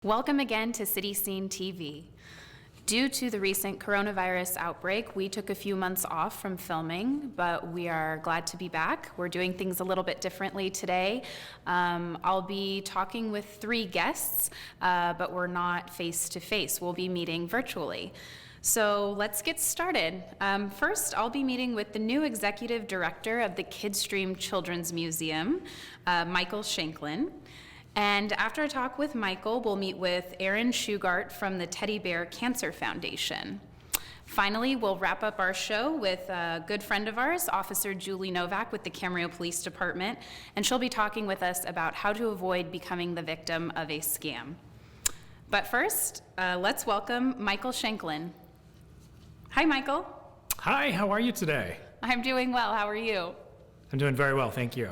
Welcome again to CityScene TV. Due to the recent coronavirus outbreak, we took a few months off from filming, but we are glad to be back. We're doing things a little bit differently today. I'll be talking with 3 guests, but we're not face-to-face. We'll be meeting virtually. So let's get started. First, I'll be meeting with the new executive director of the KidSTREAM Children's Museum, Michael Shanklin. And after a talk with Michael, we'll meet with Erin Shugart from the Teddy Bear Cancer Foundation. Finally, we'll wrap up our show with a good friend of ours, Officer Julie Novak with the Camarillo Police Department, and she'll be talking with us about how to avoid becoming the victim of a scam. But first, let's welcome Michael Shanklin. Hi, Michael. Hi, how are you today? I'm doing well. How are you? I'm doing very well, thank you.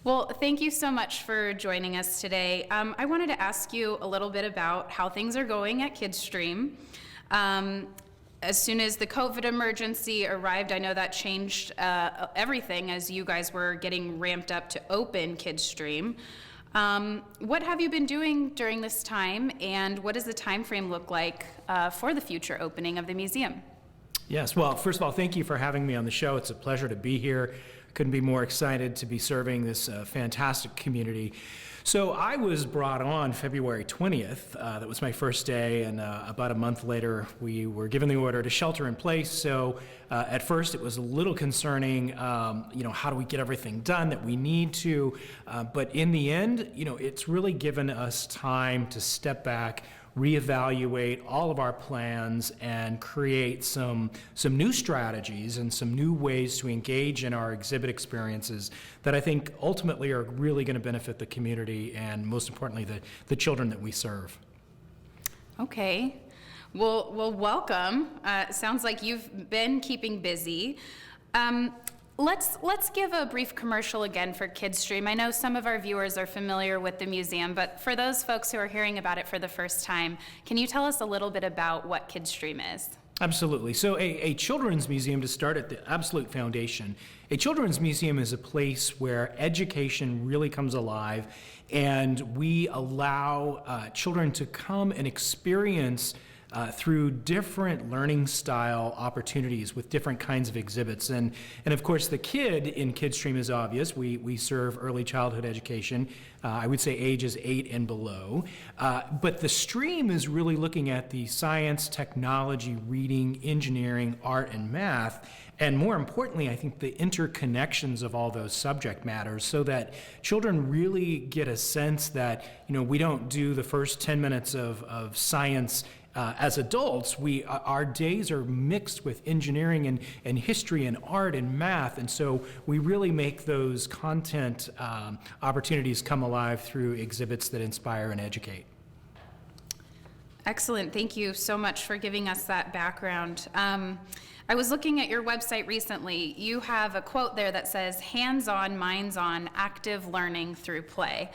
Well, thank you so much for joining us today. I wanted to ask you a little bit about how things are going at KidSTREAM. As soon as the COVID emergency arrived, I know that changed everything as you guys were getting ramped up to open KidSTREAM. What have you been doing during this time, and what does the time frame look like for the future opening of the museum? Yes, well, first of all, thank you for having me on the show. It's a pleasure to be here. Couldn't be more excited to be serving this fantastic community. So I was brought on February 20th. That was my first day, and about a month later, we were given the order to shelter in place. So at first, it was a little concerning, how do we get everything done that we need to? But in the end, it's really given us time to step back, reevaluate all of our plans, and create some new strategies and some new ways to engage in our exhibit experiences that I think ultimately are really going to benefit the community and, most importantly, the children that we serve. Okay. Well, welcome. Sounds like you've been keeping busy. Let's give a brief commercial again for KidSTREAM. I know some of our viewers are familiar with the museum, but for those folks who are hearing about it for the first time, can you tell us a little bit about what KidSTREAM is? Absolutely. So a children's museum, to start at the absolute foundation, a children's museum is a place where education really comes alive, and we allow children to come and experience through different learning style opportunities with different kinds of exhibits. And of course, the kid in KidSTREAM is obvious. We serve early childhood education. I would say ages 8 and below. But the stream is really looking at the science, technology, reading, engineering, art, and math. And more importantly, I think the interconnections of all those subject matters, so that children really get a sense that, we don't do the first 10 minutes of science as adults. Our days are mixed with engineering and history and art and math, and so we really make those content opportunities come alive through exhibits that inspire and educate. Excellent. Thank you so much for giving us that background. I was looking at your website recently. You have a quote there that says, "Hands-on, minds-on, active learning through play."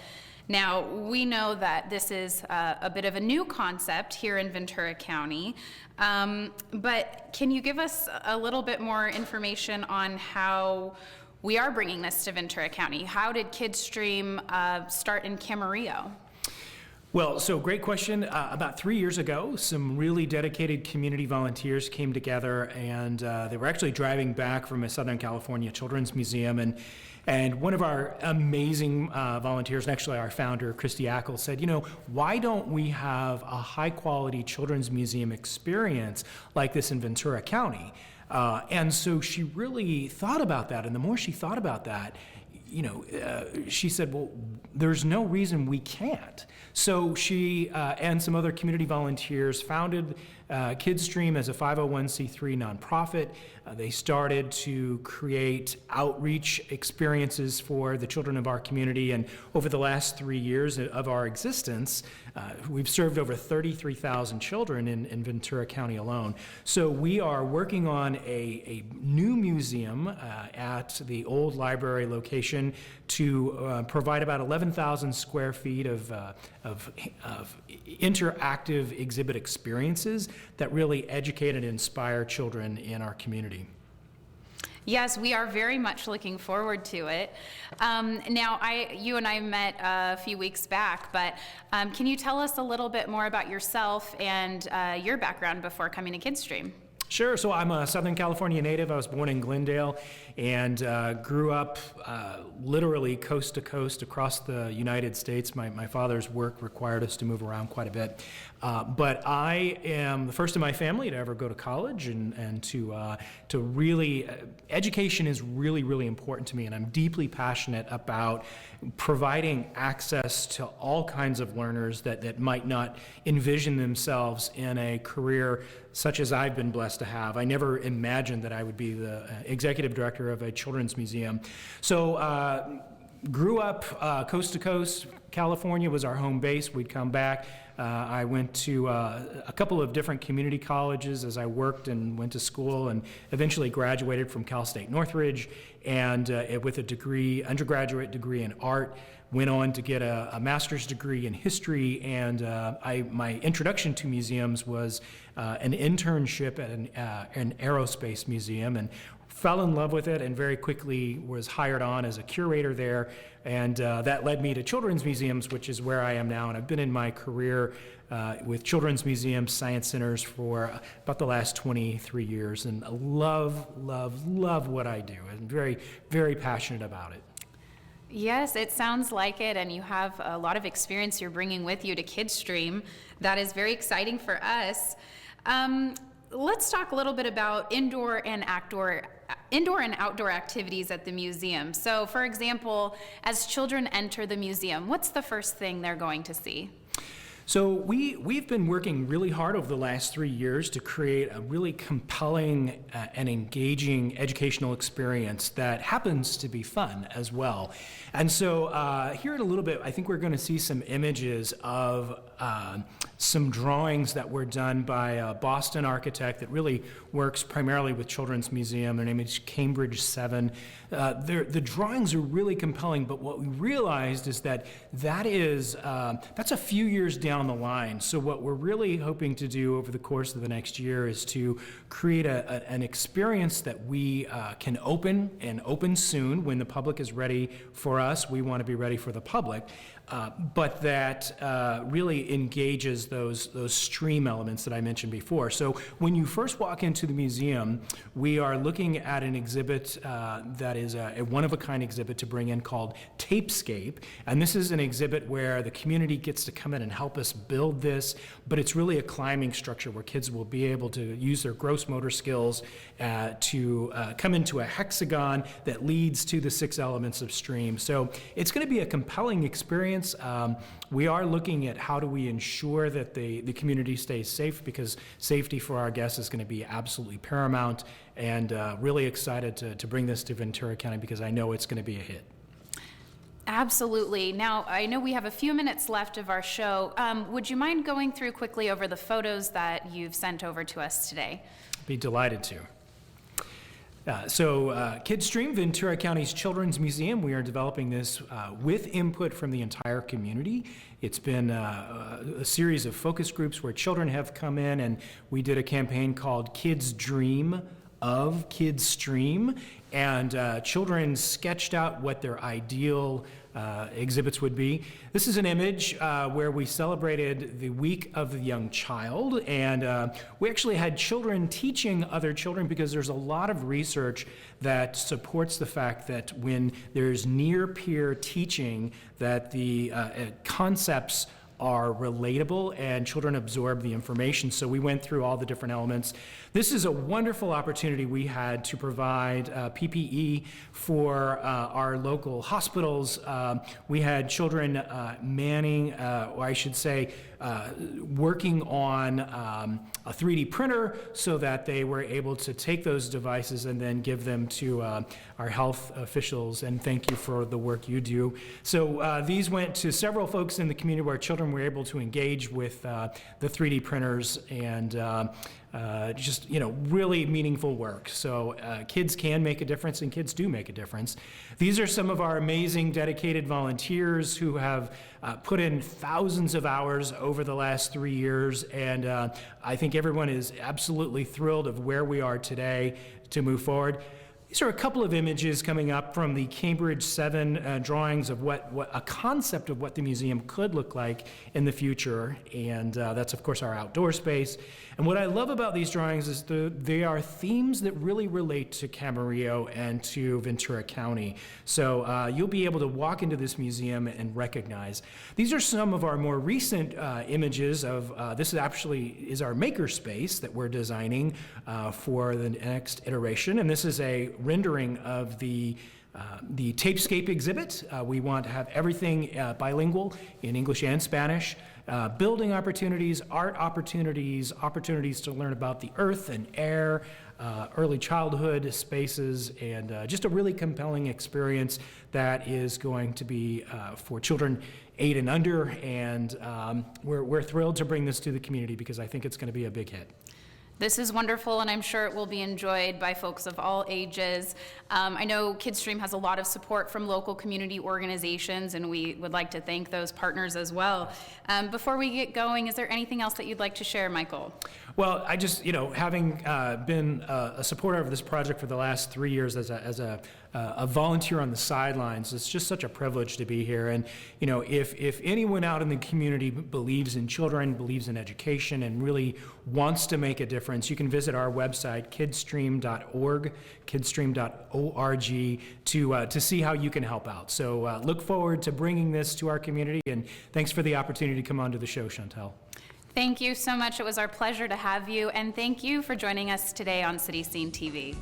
Now, we know that this is a bit of a new concept here in Ventura County, but can you give us a little bit more information on how we are bringing this to Ventura County? How did KidSTREAM start in Camarillo? Well, so great question. About 3 years ago, some really dedicated community volunteers came together, and they were actually driving back from a Southern California Children's Museum, and one of our amazing volunteers, and actually our founder, Christy Ackles, said, why don't we have a high-quality children's museum experience like this in Ventura County? And so she really thought about that, and the more she thought about that, she said, well, there's no reason we can't. So she and some other community volunteers founded KidSTREAM as a 501c3 nonprofit. They started to create outreach experiences for the children of our community, and over the last 3 years of our existence, we've served over 33,000 children in Ventura County alone. So we are working on a new museum at the old library location to provide about 11,000 square feet of interactive exhibit experiences that really educate and inspire children in our community. Yes, we are very much looking forward to it. Now, you and I met a few weeks back, but can you tell us a little bit more about yourself and your background before coming to KidSTREAM? Sure. So I'm a Southern California native. I was born in Glendale and grew up literally coast to coast across the United States. My father's work required us to move around quite a bit. But I am the first in my family to ever go to college and to really, education is really, really important to me, and I'm deeply passionate about providing access to all kinds of learners that might not envision themselves in a career such as I've been blessed to have. I never imagined that I would be the executive director of a children's museum. So grew up coast to coast. California was our home base. We'd come back. I went to a couple of different community colleges as I worked and went to school, and eventually graduated from Cal State Northridge, and with a degree, undergraduate degree in art. Went on to get a master's degree in history, and my introduction to museums was an internship at an aerospace museum, and fell in love with it, and very quickly was hired on as a curator there, and that led me to children's museums, which is where I am now. And I've been in my career with children's museums, science centers for about the last 23 years, and love what I do. I'm very, very passionate about it. Yes, it sounds like it, and you have a lot of experience you're bringing with you to KidSTREAM. That is very exciting for us. Let's talk a little bit about indoor and outdoor activities at the museum. So, for example, as children enter the museum, what's the first thing they're going to see? So we've been working really hard over the last 3 years to create a really compelling and engaging educational experience that happens to be fun as well. And so here in a little bit, I think we're going to see some images of some drawings that were done by a Boston architect that really works primarily with Children's Museum. Their name is Cambridge 7. The drawings are really compelling, but what we realized is that's a few years down the line. So what we're really hoping to do over the course of the next year is to create an experience that we can open soon when the public is ready for us. We want to be ready for the public. But that really engages those stream elements that I mentioned before. So when you first walk into the museum, we are looking at an exhibit that is a one-of-a-kind exhibit to bring in called Tapescape. And this is an exhibit where the community gets to come in and help us build this, but it's really a climbing structure where kids will be able to use their gross motor skills to come into a hexagon that leads to the 6 elements of stream. So it's going to be a compelling experience. We are looking at how do we ensure that the community stays safe, because safety for our guests is going to be absolutely paramount, and really excited to bring this to Ventura County because I know it's going to be a hit. Absolutely. Now, I know we have a few minutes left of our show. Would you mind going through quickly over the photos that you've sent over to us today? Be delighted to. KidSTREAM, Ventura County's Children's Museum, we are developing this with input from the entire community. It's been a series of focus groups where children have come in, and we did a campaign called Kids Dream of KidSTREAM, and children sketched out what their ideal exhibits would be. This is an image where we celebrated the Week of the Young Child, and we actually had children teaching other children, because there's a lot of research that supports the fact that when there's near-peer teaching, that the concepts are relatable and children absorb the information. So we went through all the different elements. This is a wonderful opportunity we had to provide PPE for our local hospitals. We had children manning, or I should say, working on a 3D printer so that they were able to take those devices and then give them to our health officials, and thank you for the work you do. So these went to several folks in the community where children were able to engage with the 3D printers, and just, really meaningful work. So kids can make a difference, and kids do make a difference. These are some of our amazing dedicated volunteers who have put in thousands of hours over the last 3 years, and I think everyone is absolutely thrilled of where we are today to move forward. These are a couple of images coming up from the Cambridge 7 drawings of what a concept of what the museum could look like in the future. And that's, of course, our outdoor space. And what I love about these drawings is they are themes that really relate to Camarillo and to Ventura County. So you'll be able to walk into this museum and recognize. These are some of our more recent images of, this is our maker space that we're designing for the next iteration. And this is a rendering of the Tapescape exhibit. We want to have everything bilingual in English and Spanish. Building opportunities, art opportunities, opportunities to learn about the earth and air, early childhood spaces, and just a really compelling experience that is going to be for children 8 and under. And we're thrilled to bring this to the community because I think it's going to be a big hit. This is wonderful, and I'm sure it will be enjoyed by folks of all ages. I know KidSTREAM has a lot of support from local community organizations, and we would like to thank those partners as well. Before we get going, is there anything else that you'd like to share, Michael? Well, I just, having been a supporter of this project for the last 3 years as a volunteer on the sidelines, it's just such a privilege to be here. And, if anyone out in the community believes in children, believes in education, and really wants to make a difference, you can visit our website, KidSTREAM.org, KidSTREAM.org, to see how you can help out. So look forward to bringing this to our community, and thanks for the opportunity to come onto the show, Chantelle. Thank you so much. It was our pleasure to have you, and thank you for joining us today on CityScene TV.